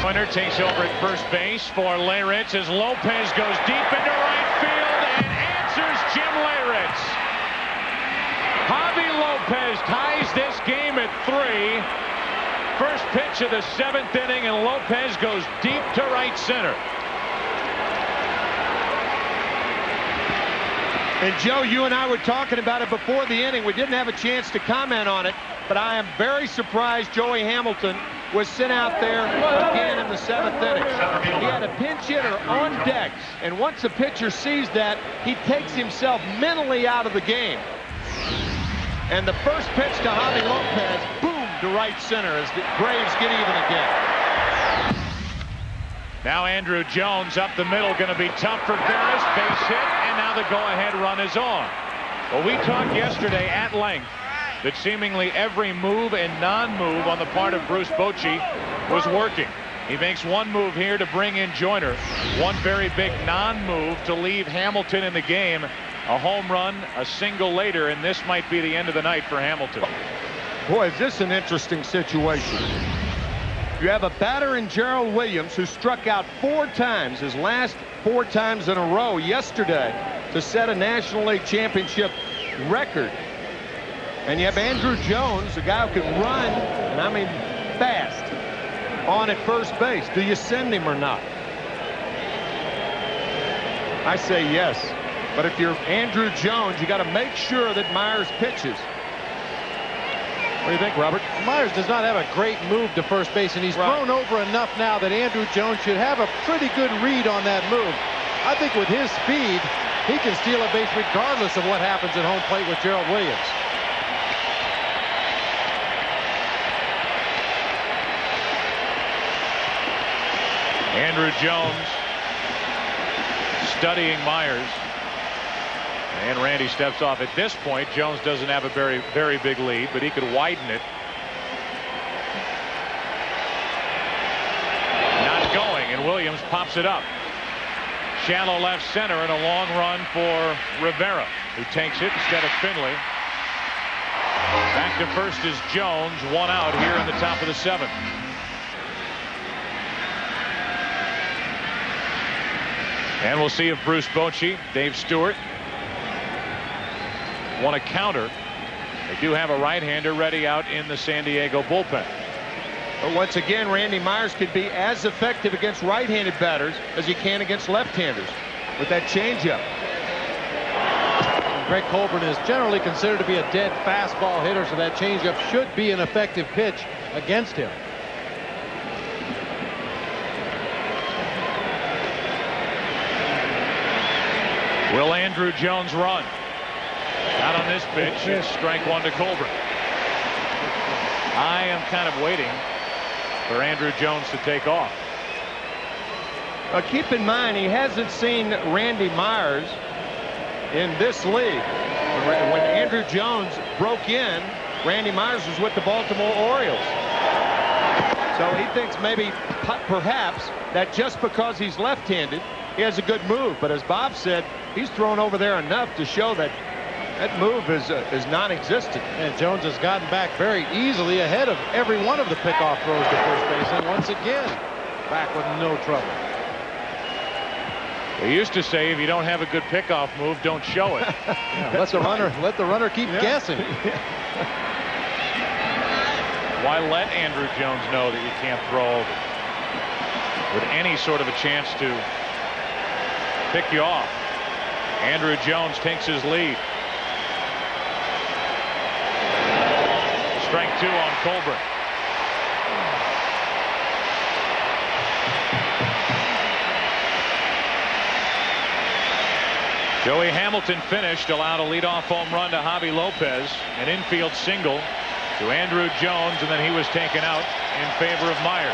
Joyner takes over at first base for Leyritz as Lopez goes deep into right field and answers Jim Leyritz. Javi Lopez ties this game at 3. First pitch of the 7th inning, and Lopez goes deep to right center. And Joe, you and I were talking about it before the inning. We didn't have a chance to comment on it, but I am very surprised Joey Hamilton was sent out there again in the 7th inning. He had a pinch hitter on deck, and once a pitcher sees that, he takes himself mentally out of the game. And the first pitch to Javi Lopez, boom, to right center as the Braves get even again. Now Andrew Jones up the middle, going to be tough for Ferris. Base hit, and now the go-ahead run is on. Well, we talked yesterday at length that seemingly every move and non-move on the part of Bruce Bochy was working. He makes one move here to bring in Joyner. One very big non-move to leave Hamilton in the game. A home run, a single later, and this might be the end of the night for Hamilton. Boy, is this an interesting situation. You have a batter in Gerald Williams who struck out 4 times, his last 4 times in a row yesterday, to set a National League Championship record. And you have Andrew Jones, a guy who can run, and I mean fast, on at first base. Do you send him or not? I say yes. But if you're Andrew Jones, you got to make sure that Myers pitches. What do you think, Robert? Myers does not have a great move to first base, and he's thrown over enough now that Andrew Jones should have a pretty good read on that move. I think with his speed, he can steal a base regardless of what happens at home plate with Gerald Williams. Andrew Jones studying Myers. And Randy steps off. At this point, Jones doesn't have a very big lead, but he could widen it. Not going, and Williams pops it up. Shallow left center, and a long run for Rivera, who takes it instead of Finley. Back to first is Jones, 1 out here in the top of the 7th. And we'll see if Bruce Bochy, Dave Stewart, want to counter. They do have a right-hander ready out in the San Diego bullpen. But once again, Randy Myers could be as effective against right-handed batters as he can against left-handers with that changeup. Greg Colburn is generally considered to be a dead fastball hitter, so that changeup should be an effective pitch against him. Will Andrew Jones run? Not on this pitch. It's strike 1 to Colburn. I am kind of waiting for Andrew Jones to take off. Keep in mind, he hasn't seen Randy Myers in this league. When Andrew Jones broke in, Randy Myers was with the Baltimore Orioles. So he thinks maybe, perhaps, that just because he's left-handed, he has a good move. But as Bob said, he's thrown over there enough to show that that move is non-existent. And Jones has gotten back very easily ahead of every one of the pickoff throws to first base, and once again back with no trouble. They used to say if you don't have a good pickoff move, don't show it. Yeah, let the runner keep guessing. Why let Andrew Jones know that you can't throw with any sort of a chance to pick you off? Andrew Jones takes his lead. Strike 2 on Colburn. Joey Hamilton finished, allowed a leadoff home run to Javi Lopez, an infield single to Andrew Jones, and then he was taken out in favor of Myers.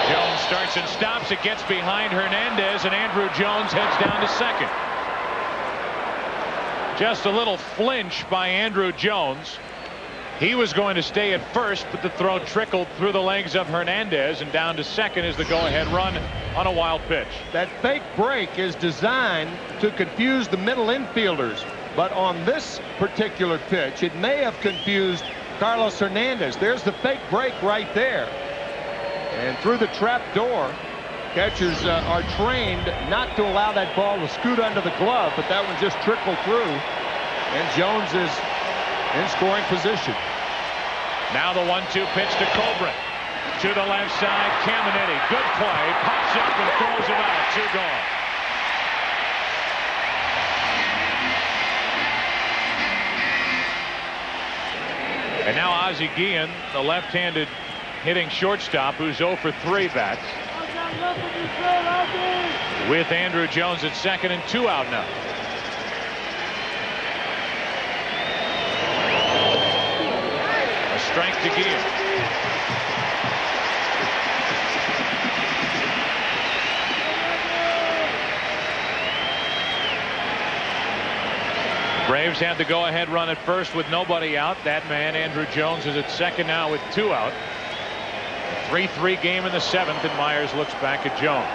Jones starts and stops. It gets behind Hernandez, and Andrew Jones heads down to second. Just a little flinch by Andrew Jones. He was going to stay at first, but the throw trickled through the legs of Hernandez, and down to second is the go-ahead run on a wild pitch. That fake break is designed to confuse the middle infielders. But on this particular pitch, it may have confused Carlos Hernandez. There's the fake break right there. And through the trap door, catchers are trained not to allow that ball to scoot under the glove, but that one just trickled through. And Jones is in scoring position. Now the 1-2 pitch to Colbert. To the left side, Caminetti. Good play. Pops up and throws him out. 2 gone. And now Ozzie Guillen, the left-handed hitting shortstop, who's 0 for 3 bats. With Andrew Jones at second and 2 out now. A strike to Guillen. Braves had the go-ahead run at first with nobody out. That man, Andrew Jones, is at second now with 2 out. A 3-3 game in the 7th, and Myers looks back at Jones.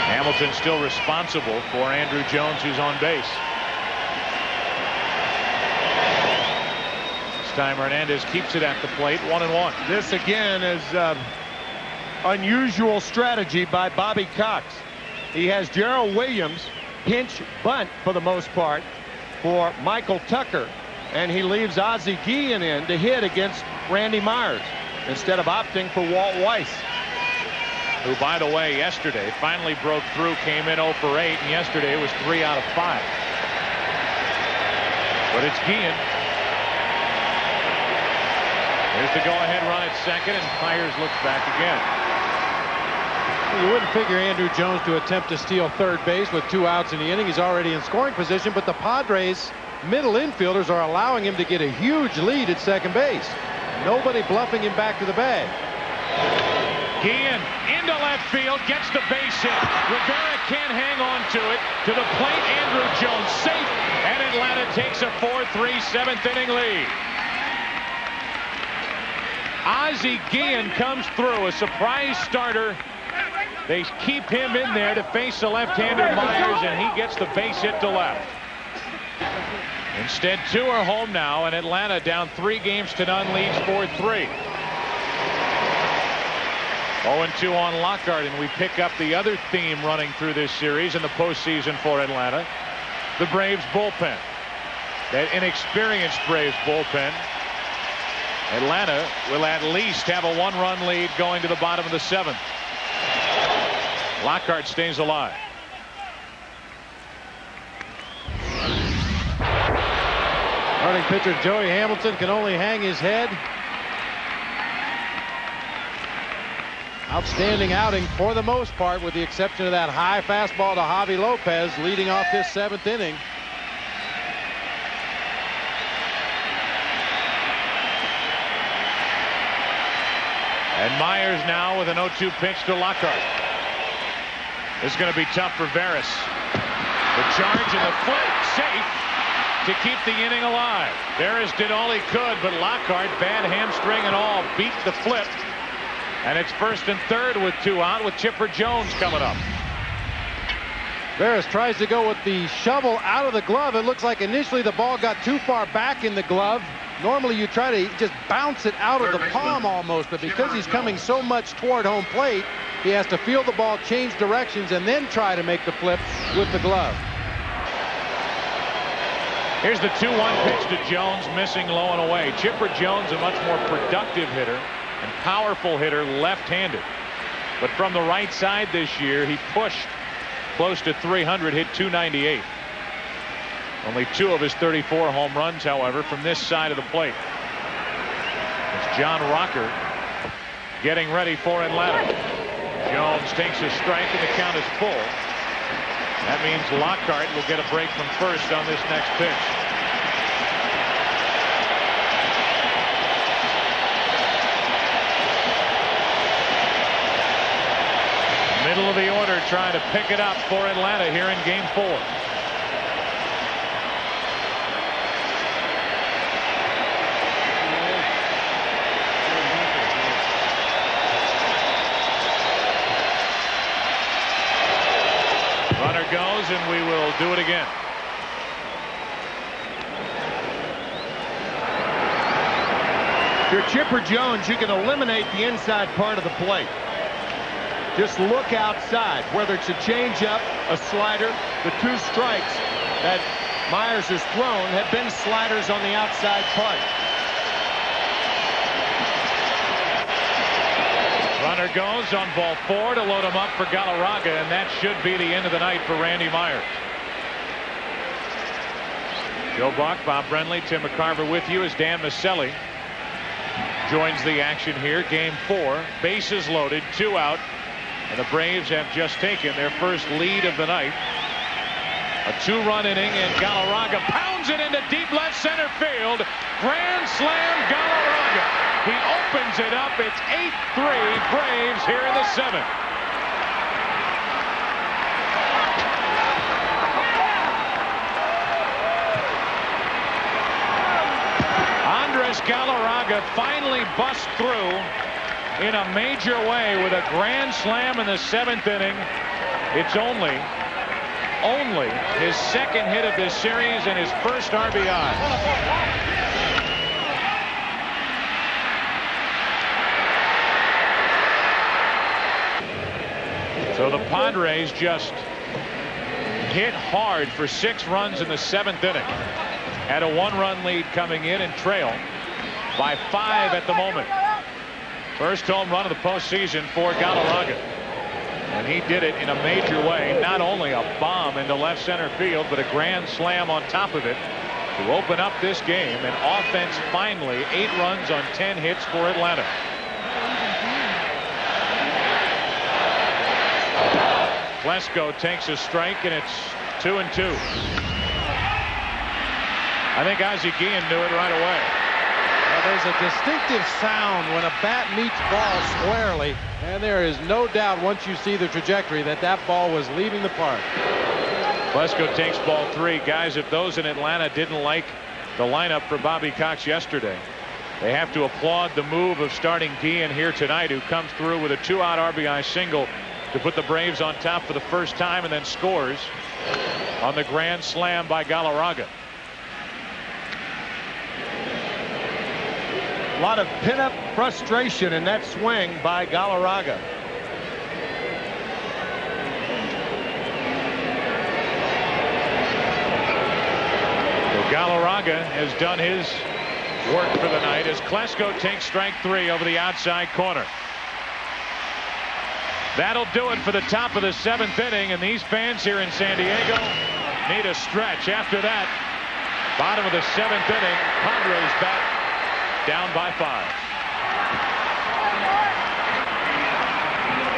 Hamilton still responsible for Andrew Jones, who's on base. Time Hernandez keeps it at the plate. 1-1. This again is unusual strategy by Bobby Cox. He has Gerald Williams pinch bunt for the most part for Michael Tucker, and he leaves Ozzie Guillen in to hit against Randy Myers instead of opting for Walt Weiss, who, by the way, yesterday finally broke through, came in 0 for 8, and yesterday was 3 out of 5. But it's Guillen. Here's the go-ahead run at second, and Myers looks back again. You wouldn't figure Andrew Jones to attempt to steal third base with 2 outs in the inning. He's already in scoring position, but the Padres middle infielders are allowing him to get a huge lead at second base. Nobody bluffing him back to the bag. Guillen into left field, gets the base hit. Rivera can't hang on to it. To the plate, Andrew Jones safe, and Atlanta takes a 4-3 7th inning lead. Ozzie Guillen comes through, a surprise starter. They keep him in there to face the left-hander Myers, and he gets the base hit to left. Instead, 2 are home now, and Atlanta down 3-0 leads 4-3. 0-2 on Lockhart, and we pick up the other theme running through this series in the postseason for Atlanta. The Braves bullpen. That inexperienced Braves bullpen. Atlanta will at least have a 1-run lead going to the bottom of the 7th. Lockhart stays alive. Starting pitcher Joey Hamilton can only hang his head. Outstanding outing for the most part, with the exception of that high fastball to Javi Lopez leading off this 7th inning. And Myers now with an 0-2 pitch to Lockhart. This is going to be tough for Veras. The charge and the flip, safe to keep the inning alive. Veras did all he could, but Lockhart, bad hamstring and all, beat the flip. And it's 1st and 3rd with 2 out, with Chipper Jones coming up. Veras tries to go with the shovel out of the glove. It looks like initially the ball got too far back in the glove. Normally you try to just bounce it out of the palm almost, but because he's coming so much toward home plate, he has to feel the ball change directions and then try to make the flip with the glove. Here's the 2-1 pitch to Jones, missing low and away. Chipper Jones, a much more productive hitter and powerful hitter, left-handed. But from the right side this year, he pushed close to 300, hit 298. Only 2 of his 34 home runs, however, from this side of the plate. It's John Rocker getting ready for Atlanta. Jones takes a strike, and the count is full. That means Lockhart will get a break from first on this next pitch. Middle of the order trying to pick it up for Atlanta here in Game 4. goes, and we will do it again. If you're Chipper Jones, you can eliminate the inside part of the plate. Just look outside, whether it's a changeup, a slider. The 2 strikes that Myers has thrown have been sliders on the outside part. Runner goes on ball 4 to load him up for Galarraga, and that should be the end of the night for Randy Myers. Joe Buck, Bob Brenly, Tim McCarver with you as Dan Maselli joins the action here. Game 4, bases loaded, 2 out, and the Braves have just taken their first lead of the night. A 2-run inning, and Galarraga pounds it into deep left center field. Grand slam, Galarraga. He opens it up. It's 8-3 Braves here in the 7th. Andres Galarraga finally busts through in a major way with a grand slam in the 7th inning. It's only his 2nd hit of this series and his first RBI. So the Padres just hit hard for 6 runs in the 7th inning. Had a 1-run lead coming in and trail by 5 at the moment. First home run of the postseason for Galarraga. And he did it in a major way. Not only a bomb into left center field, but a grand slam on top of it to open up this game. And offense finally 8 runs on 10 hits for Atlanta. Klesko takes a strike, and it's 2-2. I think Ozzie Guillen knew it right away. Well, there's a distinctive sound when a bat meets ball squarely, and there is no doubt once you see the trajectory that that ball was leaving the park. Klesko takes ball 3. Guys, if those in Atlanta didn't like the lineup for Bobby Cox yesterday, they have to applaud the move of starting Guillen here tonight, who comes through with a 2-out RBI single to put the Braves on top for the first time, and then scores on the grand slam by Galarraga. A lot of pin-up frustration in that swing by Galarraga. So Galarraga has done his work for the night as Klesko takes strike 3 over the outside corner. That'll do it for the top of the 7th inning, and these fans here in San Diego need a stretch. After that, bottom of the 7th inning, Padres back down by 5.